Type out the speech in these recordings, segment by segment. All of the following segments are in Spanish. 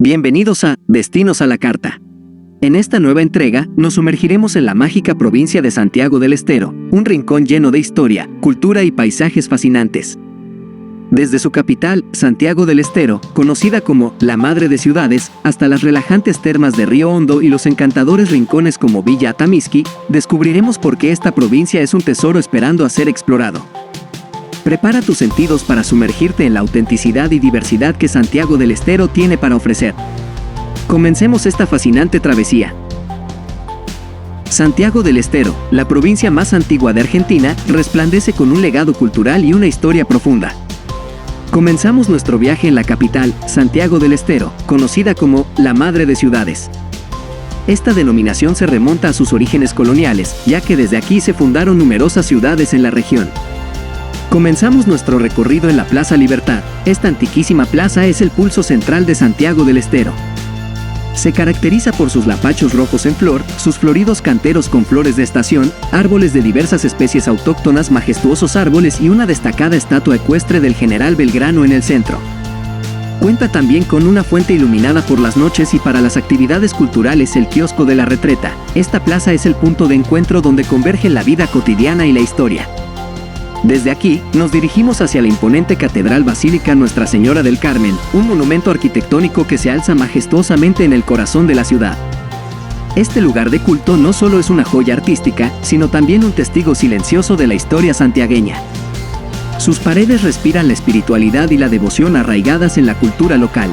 Bienvenidos a Destinos a la Carta. En esta nueva entrega, nos sumergiremos en la mágica provincia de Santiago del Estero, un rincón lleno de historia, cultura y paisajes fascinantes. Desde su capital, Santiago del Estero, conocida como la madre de ciudades, hasta las relajantes termas de Río Hondo y los encantadores rincones como Villa Atamisqui, descubriremos por qué esta provincia es un tesoro esperando a ser explorado. Prepara tus sentidos para sumergirte en la autenticidad y diversidad que Santiago del Estero tiene para ofrecer. Comencemos esta fascinante travesía. Santiago del Estero, la provincia más antigua de Argentina, resplandece con un legado cultural y una historia profunda. Comenzamos nuestro viaje en la capital, Santiago del Estero, conocida como la madre de ciudades. Esta denominación se remonta a sus orígenes coloniales, ya que desde aquí se fundaron numerosas ciudades en la región. Comenzamos nuestro recorrido en la Plaza Libertad. Esta antiquísima plaza es el pulso central de Santiago del Estero. Se caracteriza por sus lapachos rojos en flor, sus floridos canteros con flores de estación, árboles de diversas especies autóctonas, majestuosos árboles y una destacada estatua ecuestre del general Belgrano en el centro. Cuenta también con una fuente iluminada por las noches y para las actividades culturales el kiosco de la Retreta. Esta plaza es el punto de encuentro donde convergen la vida cotidiana y la historia. Desde aquí, nos dirigimos hacia la imponente Catedral Basílica Nuestra Señora del Carmen, un monumento arquitectónico que se alza majestuosamente en el corazón de la ciudad. Este lugar de culto no solo es una joya artística, sino también un testigo silencioso de la historia santiagueña. Sus paredes respiran la espiritualidad y la devoción arraigadas en la cultura local.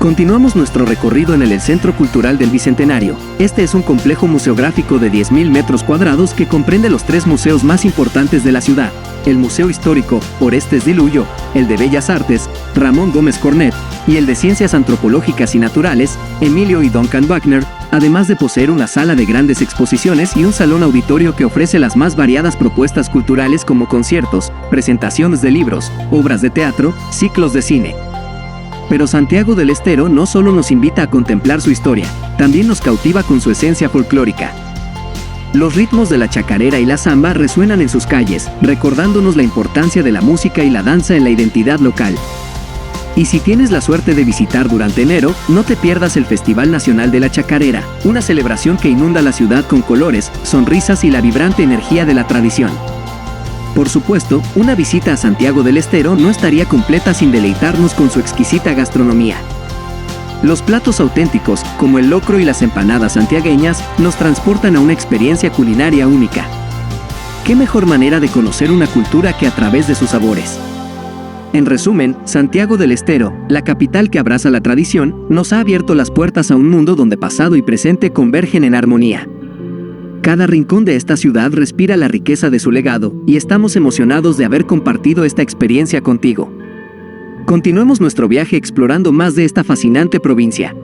Continuamos nuestro recorrido en el Centro Cultural del Bicentenario. Este es un complejo museográfico de 10.000 metros cuadrados que comprende los tres museos más importantes de la ciudad: el Museo Histórico Orestes Di Lullo, el de Bellas Artes Ramón Gómez Cornet y el de Ciencias Antropológicas y Naturales Emilio y Duncan Wagner, además de poseer una sala de grandes exposiciones y un salón auditorio que ofrece las más variadas propuestas culturales como conciertos, presentaciones de libros, obras de teatro, ciclos de cine. Pero Santiago del Estero no solo nos invita a contemplar su historia, también nos cautiva con su esencia folclórica. Los ritmos de la chacarera y la samba resuenan en sus calles, recordándonos la importancia de la música y la danza en la identidad local. Y si tienes la suerte de visitar durante enero, no te pierdas el Festival Nacional de la Chacarera, una celebración que inunda la ciudad con colores, sonrisas y la vibrante energía de la tradición. Por supuesto, una visita a Santiago del Estero no estaría completa sin deleitarnos con su exquisita gastronomía. Los platos auténticos, como el locro y las empanadas santiagueñas, nos transportan a una experiencia culinaria única. ¿Qué mejor manera de conocer una cultura que a través de sus sabores? En resumen, Santiago del Estero, la capital que abraza la tradición, nos ha abierto las puertas a un mundo donde pasado y presente convergen en armonía. Cada rincón de esta ciudad respira la riqueza de su legado, y estamos emocionados de haber compartido esta experiencia contigo. Continuemos nuestro viaje explorando más de esta fascinante provincia.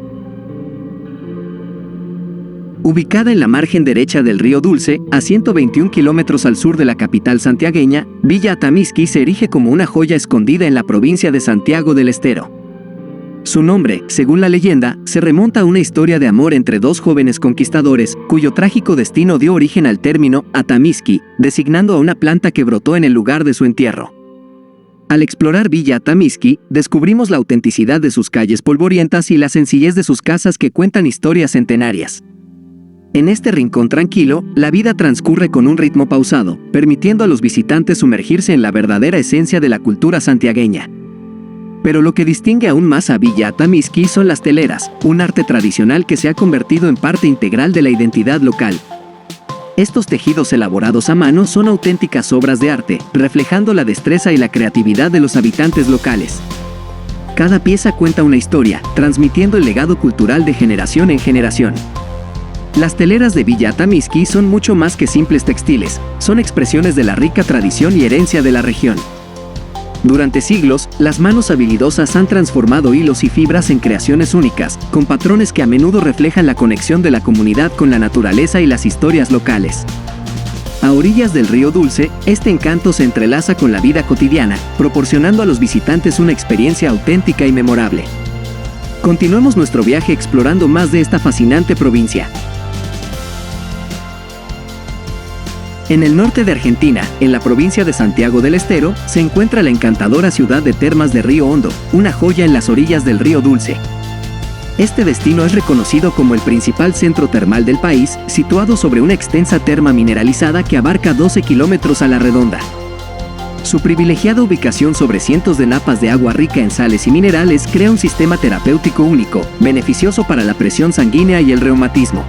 Ubicada en la margen derecha del Río Dulce, a 121 kilómetros al sur de la capital santiagueña, Villa Atamisqui se erige como una joya escondida en la provincia de Santiago del Estero. Su nombre, según la leyenda, se remonta a una historia de amor entre dos jóvenes conquistadores, cuyo trágico destino dio origen al término Atamisqui, designando a una planta que brotó en el lugar de su entierro. Al explorar Villa Atamisqui, descubrimos la autenticidad de sus calles polvorientas y la sencillez de sus casas que cuentan historias centenarias. En este rincón tranquilo, la vida transcurre con un ritmo pausado, permitiendo a los visitantes sumergirse en la verdadera esencia de la cultura santiagueña. Pero lo que distingue aún más a Villa Atamisqui son las teleras, un arte tradicional que se ha convertido en parte integral de la identidad local. Estos tejidos elaborados a mano son auténticas obras de arte, reflejando la destreza y la creatividad de los habitantes locales. Cada pieza cuenta una historia, transmitiendo el legado cultural de generación en generación. Las teleras de Villa Atamisqui son mucho más que simples textiles, son expresiones de la rica tradición y herencia de la región. Durante siglos, las manos habilidosas han transformado hilos y fibras en creaciones únicas, con patrones que a menudo reflejan la conexión de la comunidad con la naturaleza y las historias locales. A orillas del Río Dulce, este encanto se entrelaza con la vida cotidiana, proporcionando a los visitantes una experiencia auténtica y memorable. Continuemos nuestro viaje explorando más de esta fascinante provincia. En el norte de Argentina, en la provincia de Santiago del Estero, se encuentra la encantadora ciudad de Termas de Río Hondo, una joya en las orillas del Río Dulce. Este destino es reconocido como el principal centro termal del país, situado sobre una extensa terma mineralizada que abarca 12 kilómetros a la redonda. Su privilegiada ubicación sobre cientos de napas de agua rica en sales y minerales crea un sistema terapéutico único, beneficioso para la presión sanguínea y el reumatismo.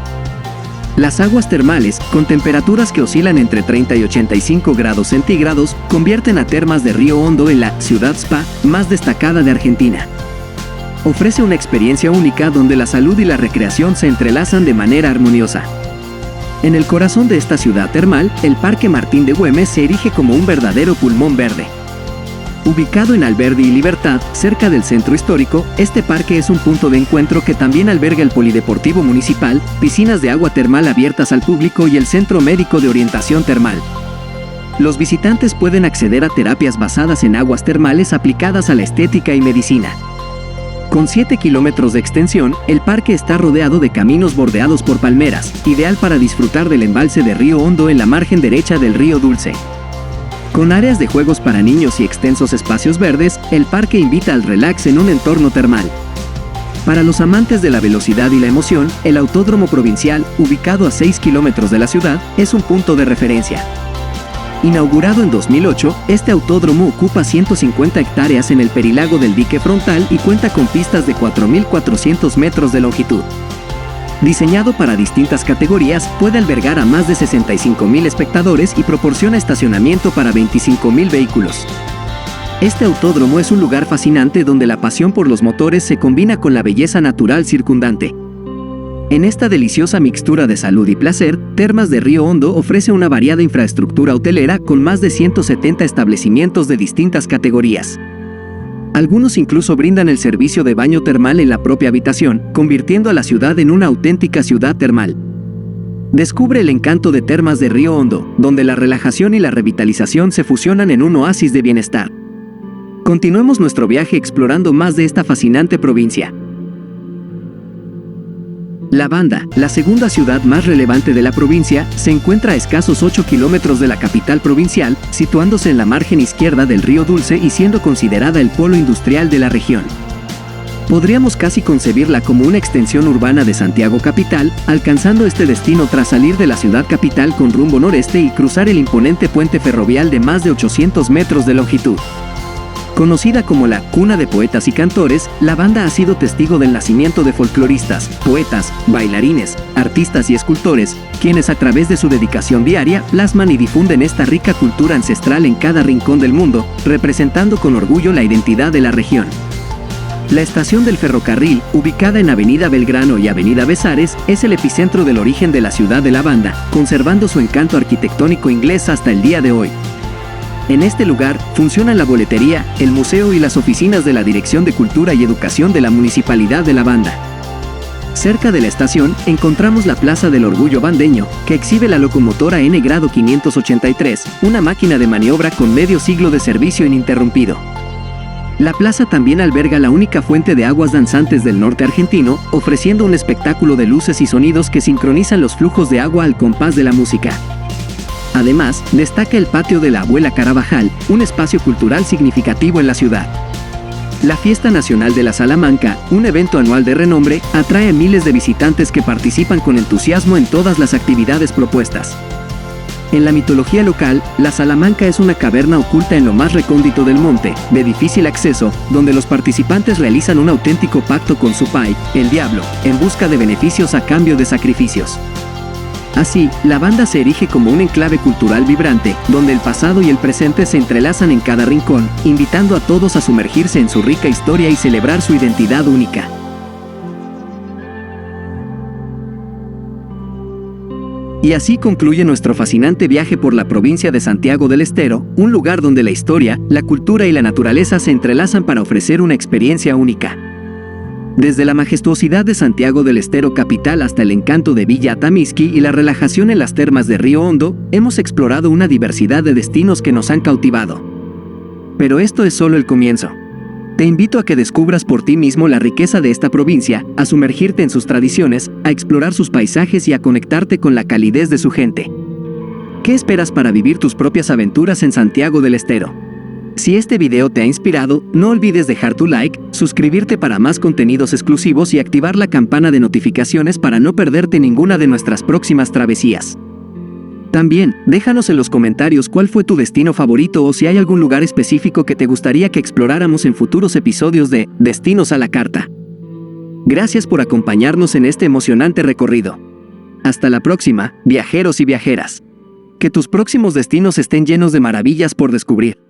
Las aguas termales, con temperaturas que oscilan entre 30 y 85 grados centígrados, convierten a Termas de Río Hondo en la ciudad spa más destacada de Argentina. Ofrece una experiencia única donde la salud y la recreación se entrelazan de manera armoniosa. En el corazón de esta ciudad termal, el Parque Martín de Güemes se erige como un verdadero pulmón verde. Ubicado en Alberdi y Libertad, cerca del centro histórico, este parque es un punto de encuentro que también alberga el Polideportivo Municipal, piscinas de agua termal abiertas al público y el Centro Médico de Orientación Termal. Los visitantes pueden acceder a terapias basadas en aguas termales aplicadas a la estética y medicina. Con 7 kilómetros de extensión, el parque está rodeado de caminos bordeados por palmeras, ideal para disfrutar del embalse de Río Hondo en la margen derecha del río Dulce. Con áreas de juegos para niños y extensos espacios verdes, el parque invita al relax en un entorno termal. Para los amantes de la velocidad y la emoción, el Autódromo Provincial, ubicado a 6 kilómetros de la ciudad, es un punto de referencia. Inaugurado en 2008, este autódromo ocupa 150 hectáreas en el perilago del dique frontal y cuenta con pistas de 4.400 metros de longitud. Diseñado para distintas categorías, puede albergar a más de 65.000 espectadores y proporciona estacionamiento para 25.000 vehículos. Este autódromo es un lugar fascinante donde la pasión por los motores se combina con la belleza natural circundante. En esta deliciosa mixtura de salud y placer, Termas de Río Hondo ofrece una variada infraestructura hotelera con más de 170 establecimientos de distintas categorías. Algunos incluso brindan el servicio de baño termal en la propia habitación, convirtiendo a la ciudad en una auténtica ciudad termal. Descubre el encanto de Termas de Río Hondo, donde la relajación y la revitalización se fusionan en un oasis de bienestar. Continuemos nuestro viaje explorando más de esta fascinante provincia. La Banda, la segunda ciudad más relevante de la provincia, se encuentra a escasos 8 kilómetros de la capital provincial, situándose en la margen izquierda del río Dulce y siendo considerada el polo industrial de la región. Podríamos casi concebirla como una extensión urbana de Santiago capital, alcanzando este destino tras salir de la ciudad capital con rumbo noreste y cruzar el imponente puente ferrovial de más de 800 metros de longitud. Conocida como la cuna de poetas y cantores, La Banda ha sido testigo del nacimiento de folcloristas, poetas, bailarines, artistas y escultores, quienes a través de su dedicación diaria plasman y difunden esta rica cultura ancestral en cada rincón del mundo, representando con orgullo la identidad de la región. La estación del ferrocarril, ubicada en Avenida Belgrano y Avenida Besares, es el epicentro del origen de la ciudad de La Banda, conservando su encanto arquitectónico inglés hasta el día de hoy. En este lugar funcionan la boletería, el museo y las oficinas de la Dirección de Cultura y Educación de la Municipalidad de La Banda. Cerca de la estación encontramos la Plaza del Orgullo Bandeño, que exhibe la locomotora N Grado 583, una máquina de maniobra con medio siglo de servicio ininterrumpido. La plaza también alberga la única fuente de aguas danzantes del norte argentino, ofreciendo un espectáculo de luces y sonidos que sincronizan los flujos de agua al compás de la música. Además, destaca el patio de la Abuela Carabajal, un espacio cultural significativo en la ciudad. La Fiesta Nacional de la Salamanca, un evento anual de renombre, atrae a miles de visitantes que participan con entusiasmo en todas las actividades propuestas. En la mitología local, la Salamanca es una caverna oculta en lo más recóndito del monte, de difícil acceso, donde los participantes realizan un auténtico pacto con su pai, el diablo, en busca de beneficios a cambio de sacrificios. Así, La Banda se erige como un enclave cultural vibrante, donde el pasado y el presente se entrelazan en cada rincón, invitando a todos a sumergirse en su rica historia y celebrar su identidad única. Y así concluye nuestro fascinante viaje por la provincia de Santiago del Estero, un lugar donde la historia, la cultura y la naturaleza se entrelazan para ofrecer una experiencia única. Desde la majestuosidad de Santiago del Estero capital hasta el encanto de Villa Atamisqui y la relajación en las termas de Río Hondo, hemos explorado una diversidad de destinos que nos han cautivado. Pero esto es solo el comienzo. Te invito a que descubras por ti mismo la riqueza de esta provincia, a sumergirte en sus tradiciones, a explorar sus paisajes y a conectarte con la calidez de su gente. ¿Qué esperas para vivir tus propias aventuras en Santiago del Estero? Si este video te ha inspirado, no olvides dejar tu like, suscribirte para más contenidos exclusivos y activar la campana de notificaciones para no perderte ninguna de nuestras próximas travesías. También, déjanos en los comentarios cuál fue tu destino favorito o si hay algún lugar específico que te gustaría que exploráramos en futuros episodios de Destinos a la Carta. Gracias por acompañarnos en este emocionante recorrido. Hasta la próxima, viajeros y viajeras. Que tus próximos destinos estén llenos de maravillas por descubrir.